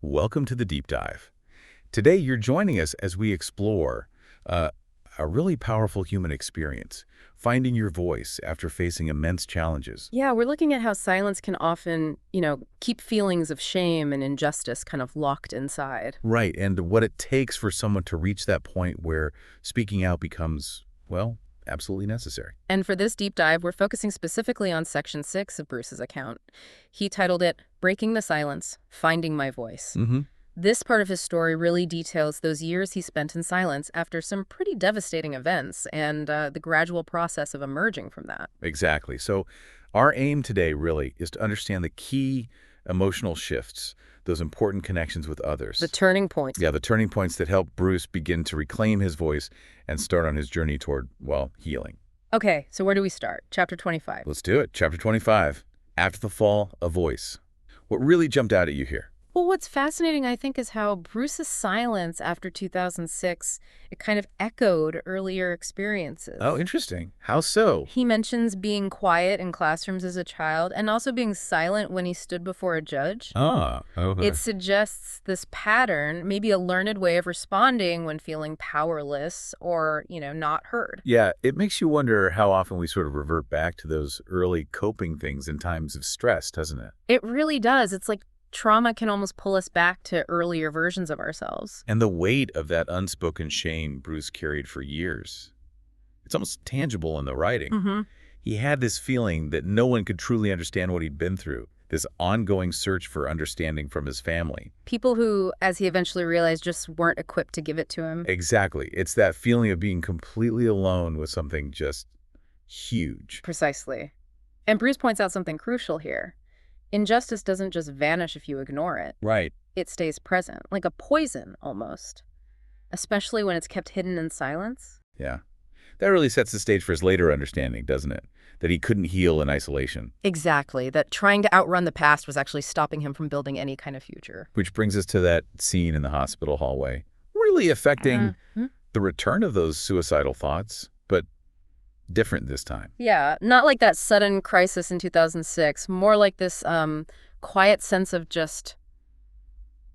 Welcome to the Deep Dive. Today, you're joining us as we explore uh, a really powerful human experience, finding your voice after facing immense challenges. Yeah, we're looking at how silence can often, keep feelings of shame and injustice kind of locked inside. Right, and what it takes for someone to reach that point where speaking out becomes, well, absolutely necessary. And for this deep dive, we're focusing specifically on section 6 of Bruce's account. He titled it, Breaking the Silence, Finding My Voice. Mm-hmm. This part of his story really details those years he spent in silence after some pretty devastating events and the gradual process of emerging from that. Exactly. So our aim today really is to understand the key emotional shifts, those important connections with others. The turning point. Yeah, the turning points that help Bruce begin to reclaim his voice and start on his journey toward, well, healing. Okay, so where do we start? Chapter 25. Let's do it. Chapter 25, After the Fall, A Voice. What really jumped out at you here? Well, what's fascinating, I think, is how Bruce's silence after 2006, it kind of echoed earlier experiences. Oh, interesting. How so? He mentions being quiet in classrooms as a child and also being silent when he stood before a judge. Okay. It suggests this pattern, maybe a learned way of responding when feeling powerless or, not heard. Yeah, it makes you wonder how often we sort of revert back to those early coping things in times of stress, doesn't it? It really does. It's like trauma can almost pull us back to earlier versions of ourselves. And the weight of that unspoken shame Bruce carried for years. It's almost tangible in the writing. Mm-hmm. He had this feeling that no one could truly understand what he'd been through, this ongoing search for understanding from his family. People who, as he eventually realized, just weren't equipped to give it to him. Exactly. It's that feeling of being completely alone with something just huge. Precisely. And Bruce points out something crucial here. Injustice doesn't just vanish if you ignore it. Right. It stays present, like a poison almost, especially when it's kept hidden in silence. Yeah. That really sets the stage for his later understanding, doesn't it? That he couldn't heal in isolation. Exactly, that trying to outrun the past was actually stopping him from building any kind of future. Which brings us to that scene in the hospital hallway, really affecting the return of those suicidal thoughts, but different this time. Yeah, not like that sudden crisis in 2006, more like this quiet sense of just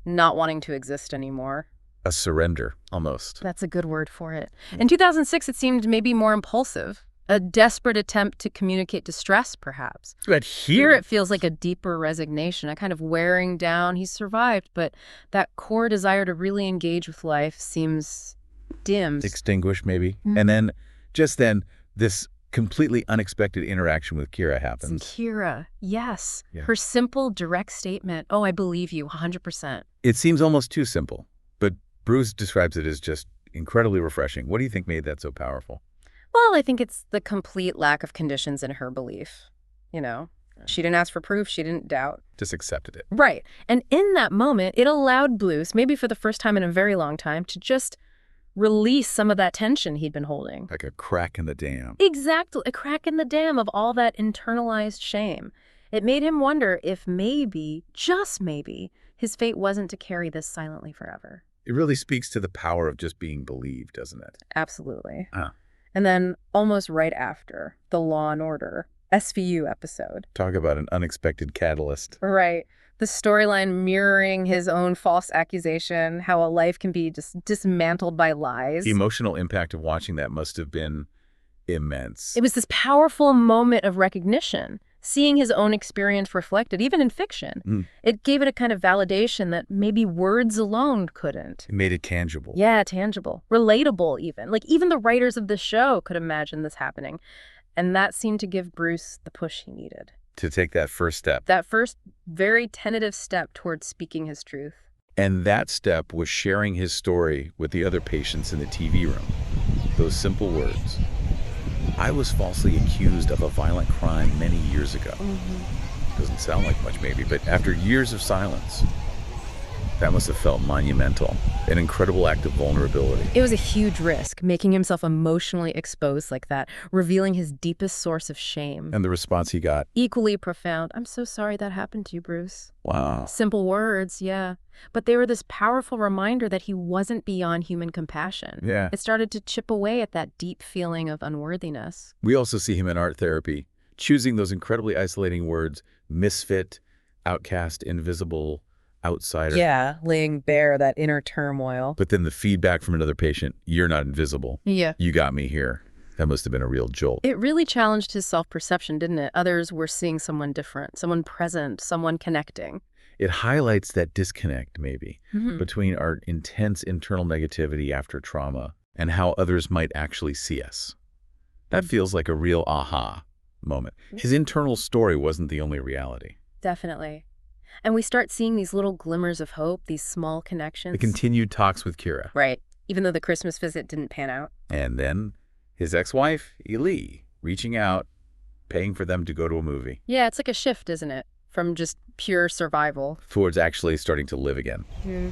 not wanting to exist anymore. A surrender, almost. That's a good word for it. In 2006, it seemed maybe more impulsive, a desperate attempt to communicate distress, perhaps. But Here it feels like a deeper resignation, a kind of wearing down. He's survived, but that core desire to really engage with life seems dimmed. extinguished, maybe. And then, just then, this completely unexpected interaction with Kira And happens. Kira, yes. Yeah. Her simple, direct statement, oh, I believe you, 100%. It seems almost too simple, but Bruce describes it as just incredibly refreshing. What do you think made that so powerful? Well, I think it's the complete lack of conditions in her belief. She didn't ask for proof, she didn't doubt. Just accepted it. Right. And in that moment, it allowed Bruce, maybe for the first time in a very long time, to just release some of that tension he'd been holding. Like a crack in the dam. Exactly. A crack in the dam of all that internalized shame. It made him wonder if maybe, just maybe, his fate wasn't to carry this silently forever. It really speaks to the power of just being believed, doesn't it? Absolutely. Ah. And then almost right after, the Law and Order SVU episode. Talk about an unexpected catalyst. Right. The storyline mirroring his own false accusation, how a life can be just dismantled by lies. The emotional impact of watching that must have been immense. It was this powerful moment of recognition, seeing his own experience reflected, even in fiction. It gave it a kind of validation that maybe words alone couldn't. It made it tangible. Yeah, tangible. Relatable, even. Like, even the writers of the show could imagine this happening. And that seemed to give Bruce the push he needed. To take that first step. That first, very tentative step towards speaking his truth. And that step was sharing his story with the other patients in the TV room. Those simple words. I was falsely accused of a violent crime many years ago. Doesn't sound like much maybe, but after years of silence, that must have felt monumental. An incredible act of vulnerability. It was a huge risk, making himself emotionally exposed like that, revealing his deepest source of shame. And the response he got. Equally profound. I'm so sorry that happened to you, Bruce. Wow. Simple words, yeah. But they were this powerful reminder that he wasn't beyond human compassion. Yeah. It started to chip away at that deep feeling of unworthiness. We also see him in art therapy, choosing those incredibly isolating words, misfit, outcast, invisible, outsider. Yeah, laying bare that inner turmoil. But then the feedback from another patient, you're not invisible. Yeah. You got me here. That must have been a real jolt. It really challenged his self-perception, didn't it? Others were seeing someone different, someone present, someone connecting. It highlights that disconnect, maybe, Mhm. between our intense internal negativity after trauma and how others might actually see us. That feels like a real aha moment. His internal story wasn't the only reality. Definitely. And we start seeing these little glimmers of hope, these small connections. The continued talks with Kira. Right. Even though the Christmas visit didn't pan out. And then his ex-wife, Eli, reaching out, paying for them to go to a movie. Yeah, it's like a shift, isn't it? From just pure survival. Towards actually starting to live again,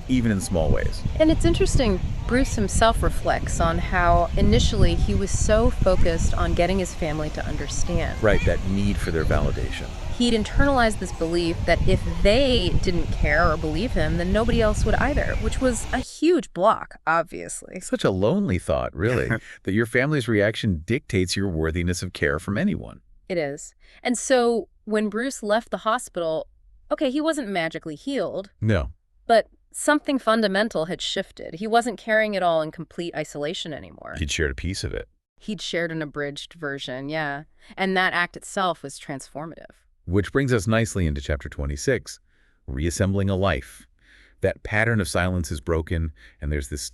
even in small ways. And it's interesting, Bruce himself reflects on how initially he was so focused on getting his family to understand. Right, that need for their validation. He'd internalized this belief that if they didn't care or believe him, then nobody else would either, which was a huge block, obviously. Such a lonely thought, really, that your family's reaction dictates your worthiness of care from anyone. It is. And so when Bruce left the hospital, okay, he wasn't magically healed, No. but something fundamental had shifted. He wasn't carrying it all in complete isolation anymore. He'd shared a piece of it. He'd shared an abridged version, yeah. And that act itself was transformative. Which brings us nicely into chapter 26, reassembling a life. That pattern of silence is broken, and there's this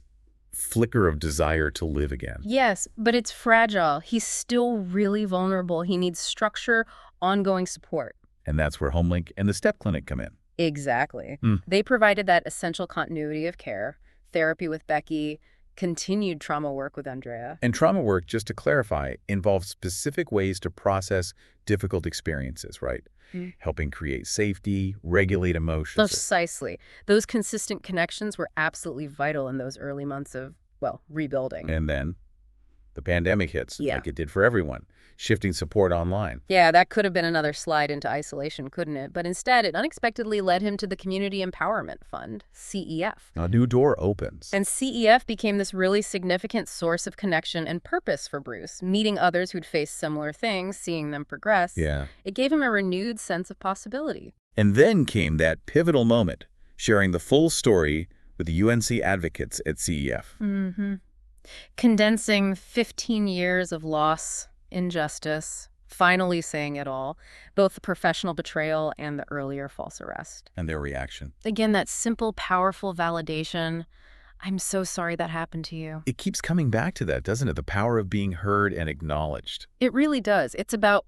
flicker of desire to live again. Yes, but it's fragile. He's still really vulnerable. He needs structure, ongoing support. And that's where HomeLink and the Step Clinic come in. Exactly. They provided that essential continuity of care, therapy with Becky, continued trauma work with Andrea. And trauma work, just to clarify, involves specific ways to process difficult experiences, right? Helping create safety, regulate emotions. Precisely. Those consistent connections were absolutely vital in those early months of, well, rebuilding. And then the pandemic hits, Yeah. like it did for everyone, shifting support online. Yeah, that could have been another slide into isolation, couldn't it? But instead, it unexpectedly led him to the Community Empowerment Fund, CEF. A new door opens. And CEF became this really significant source of connection and purpose for Bruce, meeting others who'd faced similar things, seeing them progress. Yeah. It gave him a renewed sense of possibility. And then came that pivotal moment, sharing the full story with the UNC advocates at CEF. Condensing 15 years of loss, injustice, finally saying it all, both the professional betrayal and the earlier false arrest. And their reaction. Again, that simple, powerful validation. I'm so sorry that happened to you. It keeps coming back to that, doesn't it? The power of being heard and acknowledged. It really does. It's about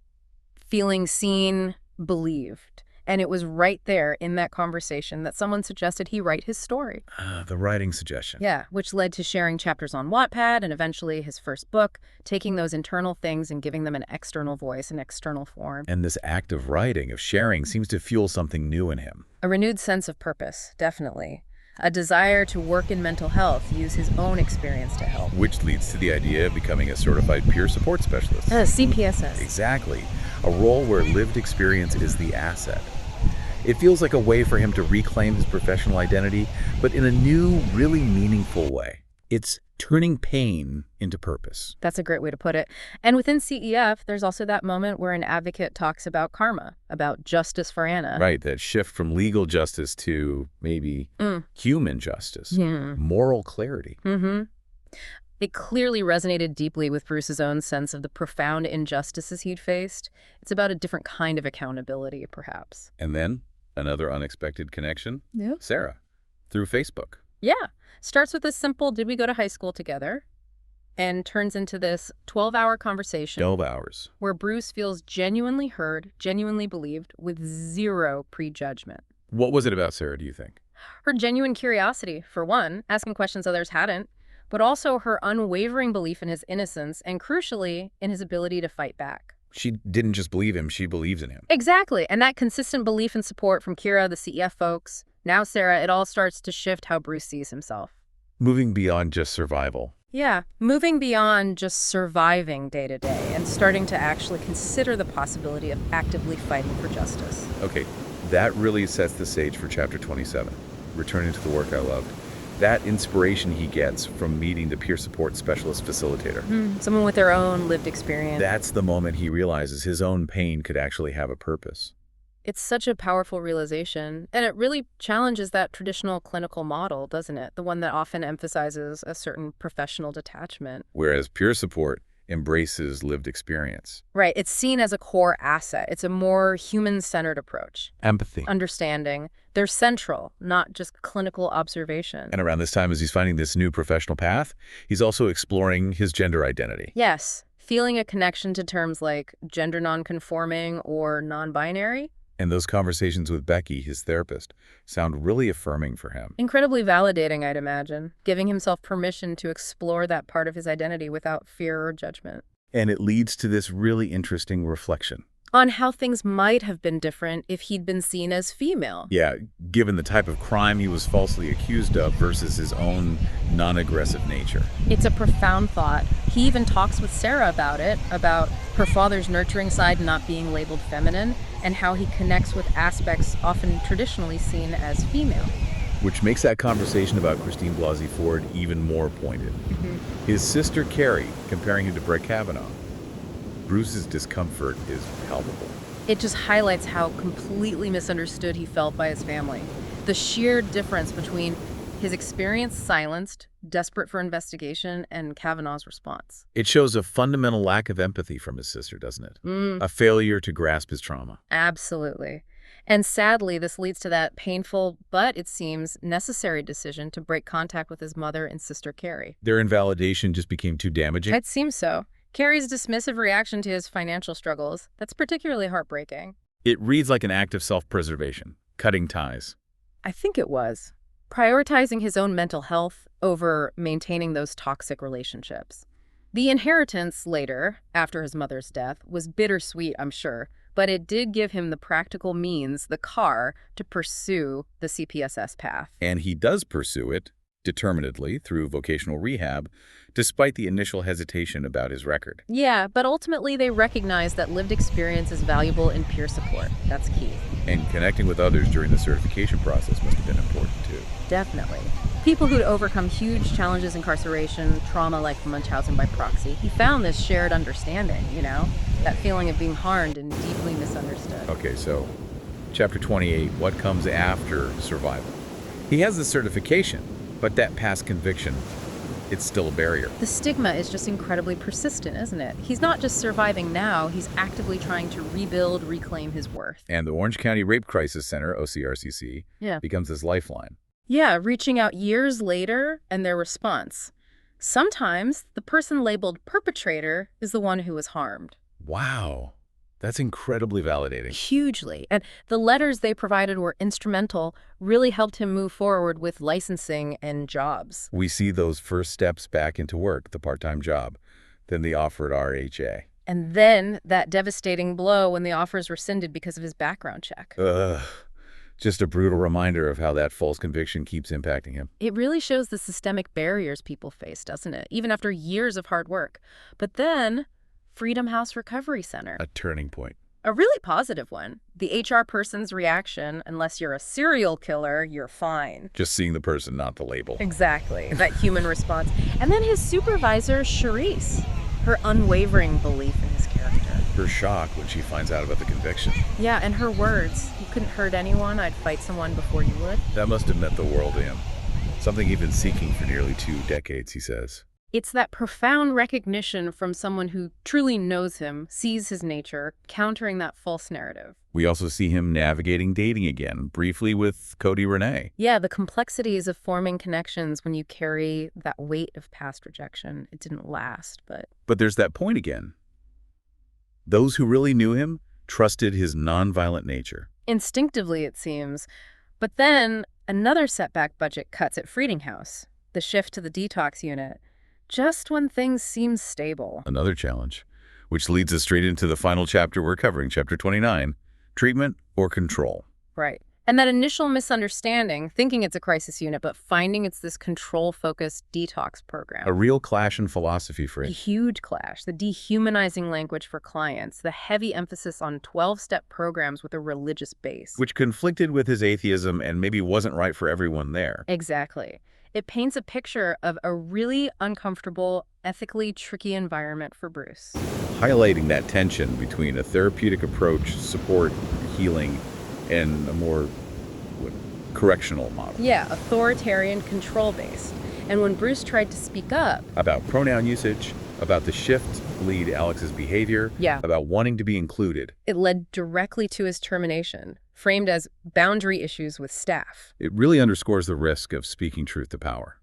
feeling seen, believed. And it was right there in that conversation that someone suggested he write his story. The writing suggestion. Yeah, which led to sharing chapters on Wattpad and eventually his first book, taking those internal things and giving them an external voice, an external form. And this act of writing, of sharing, seems to fuel something new in him. A renewed sense of purpose, definitely. A desire to work in mental health, use his own experience to help. Which leads to the idea of becoming a certified peer support specialist. CPSS. Exactly. A role where lived experience is the asset. It feels like a way for him to reclaim his professional identity, but in a new, really meaningful way. It's turning pain into purpose. That's a great way to put it. And within CEF, there's also that moment where an advocate talks about karma, about justice for Anna. Right, that shift from legal justice to maybe human justice, moral clarity. It clearly resonated deeply with Bruce's own sense of the profound injustices he'd faced. It's about a different kind of accountability, perhaps. And then another unexpected connection, Sarah, through Facebook. Yeah. Starts with a simple, did we go to high school together? And turns into this 12-hour conversation 12 hours. where Bruce feels genuinely heard, genuinely believed, with zero prejudgment. What was it about Sarah, do you think? Her genuine curiosity, for one, asking questions others hadn't, but also her unwavering belief in his innocence and, crucially, in his ability to fight back. She didn't just believe him, she believes in him. Exactly, and that consistent belief and support from Kira, the CEF folks, now Sarah, it all starts to shift how Bruce sees himself. Moving beyond just survival. Yeah, moving beyond just surviving day to day and starting to actually consider the possibility of actively fighting for justice. Okay, that really sets the stage for chapter 27, returning to the work I loved. That inspiration he gets from meeting the peer support specialist facilitator. Someone with their own lived experience. That's the moment he realizes his own pain could actually have a purpose. It's such a powerful realization, and it really challenges that traditional clinical model, doesn't it? The one that often emphasizes a certain professional detachment. Whereas peer support embraces lived experience. Right, it's seen as a core asset. It's a more human-centered approach. Empathy. Understanding. They're central, not just clinical observation. And around this time, as he's finding this new professional path, he's also exploring his gender identity. Yes, feeling a connection to terms like gender nonconforming or non-binary. And those conversations with Becky, his therapist, sound really affirming for him. Incredibly validating, I'd imagine, giving himself permission to explore that part of his identity without fear or judgment. And it leads to this really interesting reflection. On how things might have been different if he'd been seen as female. Yeah, given the type of crime he was falsely accused of versus his own non-aggressive nature. It's a profound thought. He even talks with Sarah about it, about her father's nurturing side not being labeled feminine, and how he connects with aspects often traditionally seen as female. Which makes that conversation about Christine Blasey Ford even more pointed. His sister Carrie, comparing him to Brett Kavanaugh. Bruce's discomfort is palpable. It just highlights how completely misunderstood he felt by his family. The sheer difference between his experience silenced, desperate for investigation, and Kavanaugh's response. It shows a fundamental lack of empathy from his sister, doesn't it? A failure to grasp his trauma. Absolutely. And sadly, this leads to that painful, but it seems necessary decision to break contact with his mother and sister Carrie. Their invalidation just became too damaging. It seems so. Carrie's dismissive reaction to his financial struggles, that's particularly heartbreaking. It reads like an act of self-preservation, cutting ties. I think it was. Prioritizing his own mental health over maintaining those toxic relationships. The inheritance later, after his mother's death, was bittersweet, I'm sure, but it did give him the practical means, the car, to pursue the CPSS path. And he does pursue it determinedly through vocational rehab, despite the initial hesitation about his record. Yeah, but ultimately they recognize that lived experience is valuable in peer support. That's key. And connecting with others during the certification process must have been important too. Definitely. People who'd overcome huge challenges, incarceration, trauma like Munchausen by proxy. He found this shared understanding, that feeling of being harmed and deeply misunderstood. Okay, so chapter 28, what comes after survival? He has the certification, but that past conviction, it's still a barrier. The stigma is just incredibly persistent, isn't it? He's not just surviving now, he's actively trying to rebuild, reclaim his worth. And the Orange County Rape Crisis Center, OCRCC, becomes his lifeline. Yeah, reaching out years later and their response. Sometimes the person labeled perpetrator is the one who was harmed. Wow. That's incredibly validating. Hugely. And the letters they provided were instrumental, really helped him move forward with licensing and jobs. We see those first steps back into work, the part-time job, then the offer at RHA. And then that devastating blow when the offer is rescinded because of his background check. Ugh. Just a brutal reminder of how that false conviction keeps impacting him. It really shows the systemic barriers people face, doesn't it? Even after years of hard work. But then, Freedom House Recovery Center. A turning point. A really positive one. The HR person's reaction, unless you're a serial killer, you're fine. Just seeing the person, not the label. Exactly. That human response. And then his supervisor, Charisse. Her unwavering belief in his character. Her shock when she finds out about the conviction. Yeah, and her words. You couldn't hurt anyone. I'd fight someone before you would. That must have meant the world to him. Something he'd been seeking for nearly 2 decades, he says. It's that profound recognition from someone who truly knows him, sees his nature, countering that false narrative. We also see him navigating dating again, briefly with Cody Renee. Yeah, the complexities of forming connections when you carry that weight of past rejection. It didn't last, but... But there's that point again. Those who really knew him trusted his nonviolent nature. Instinctively, it seems. But then, another setback budget cuts at Freedom House. The shift to the detox unit. Just when things seem stable. Another challenge, which leads us straight into the final chapter we're covering, chapter 29, treatment or control. Right. And that initial misunderstanding, thinking it's a crisis unit, but finding it's this control-focused detox program. A real clash in philosophy for A him. huge clash. The dehumanizing language for clients. The heavy emphasis on 12-step programs with a religious base. Which conflicted with his atheism and maybe wasn't right for everyone there. Exactly. It paints a picture of a really uncomfortable, ethically tricky environment for Bruce. Highlighting that tension between a therapeutic approach, support, healing, and a more what, correctional model. Yeah, authoritarian, control-based. And when Bruce tried to speak up, About pronoun usage, about the shift lead Alex's behavior, yeah, about wanting to be included. it led directly to his termination, framed as boundary issues with staff. It really underscores the risk of speaking truth to power,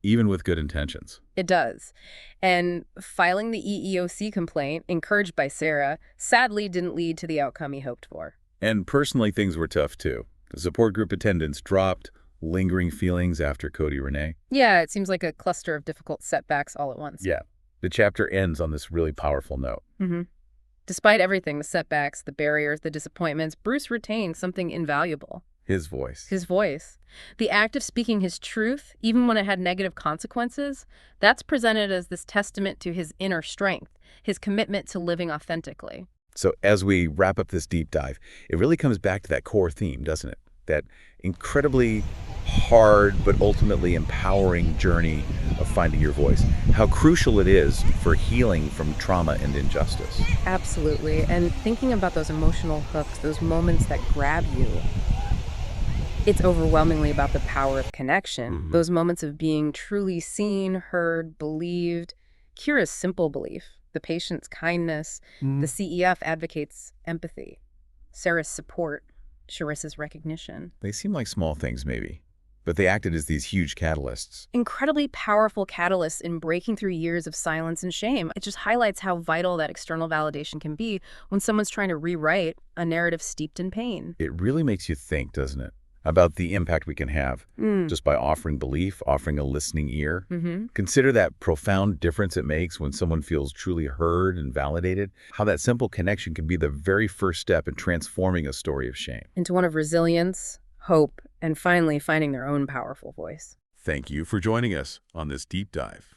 even with good intentions. It does. And filing the EEOC complaint, encouraged by Sarah, sadly didn't lead to the outcome he hoped for. And personally, things were tough too. The support group attendance dropped, lingering feelings after Cody Renee. Yeah, it seems like a cluster of difficult setbacks all at once. Yeah. The chapter ends on this really powerful note. Mm-hmm. Despite everything, the setbacks, the barriers, the disappointments, Bruce retained something invaluable. His voice. His voice. The act of speaking his truth, even when it had negative consequences, that's presented as this testament to his inner strength, his commitment to living authentically. So as we wrap up this deep dive, it really comes back to that core theme, doesn't it? That incredibly hard but ultimately empowering journey of finding your voice. How crucial it is for healing from trauma and injustice. Absolutely. And thinking about those emotional hooks, those moments that grab you, it's overwhelmingly about the power of connection. Mm-hmm. Those moments of being truly seen, heard, believed. Kira's simple belief, the patient's kindness, the CEF advocates empathy, Sarah's support, Charissa's recognition. They seem like small things maybe, but they acted as these huge catalysts. Incredibly powerful catalysts in breaking through years of silence and shame. It just highlights how vital that external validation can be when someone's trying to rewrite a narrative steeped in pain. It really makes you think, doesn't it? About the impact we can have just by offering belief, offering a listening ear. Mm-hmm. Consider that profound difference it makes when someone feels truly heard and validated, how that simple connection can be the very first step in transforming a story of shame. Into one of resilience, hope, and finally finding their own powerful voice. Thank you for joining us on this deep dive.